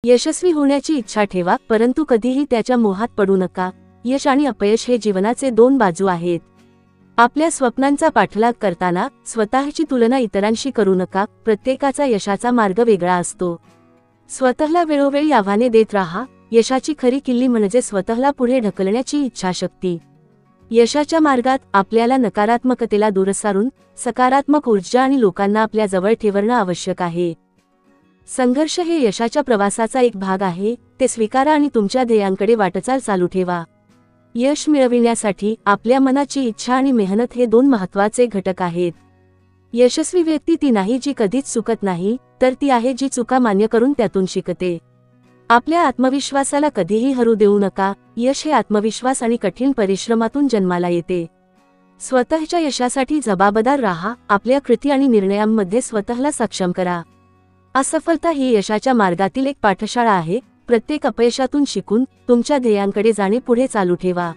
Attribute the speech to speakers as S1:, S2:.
S1: यशस्वी होण्याची इच्छा ठेवा, परंतु कधीही त्याच्या मोहात पडू नका. यश आणि अपयश हे जीवनाचे दोन बाजू आहेत. आपल्या स्वप्नांचा पाठलाग करताना स्वतःची तुलना इतरांशी करू नका. प्रत्येकाचा यशाचा मार्ग वेगळा असतो. स्वतःला वेळोवेळी आव्हाने देत राहा. यशाची खरी किल्ली म्हणजे स्वतःला पुढे ढकलण्याची इच्छाशक्ती. यशाच्या मार्गात आपल्याला नकारात्मकतेला दूर सारून सकारात्मक ऊर्जा आणि लोकांना आपल्या जवळ ठेवणं आवश्यक आहे. संघर्ष हे यशाच्या प्रवासाचा एक भाग आहे. ते स्वीकारा आणि तुमच्या ध्येयांकडे वाटचाल चालू ठेवा. यश मिळविण्यासाठी आपल्या मनाची इच्छा आणि मेहनत हे दोन महत्त्वाचे घटक आहेत. यशस्वी व्यक्ती ती नाही जी कधीच चुकत नाही, तर ती आहे जी चुका मान्य करून त्यातून शिकते. आपल्या आत्मविश्वासाला कधीही हरू देऊ नका. यश हे आत्मविश्वास आणि कठीण परिश्रमातून जन्माला येते. स्वतःच्या यशासाठी जबाबदार राहा. आपल्या कृती आणि निर्णयांमध्ये स्वतःला सक्षम करा. असफलता ही यशाच्या मार्गातील एक पाठशाळा आहे. प्रत्येक अपयशातून शिकून तुमच्या ध्येयांकडे जाणे पुढे चालू ठेवा.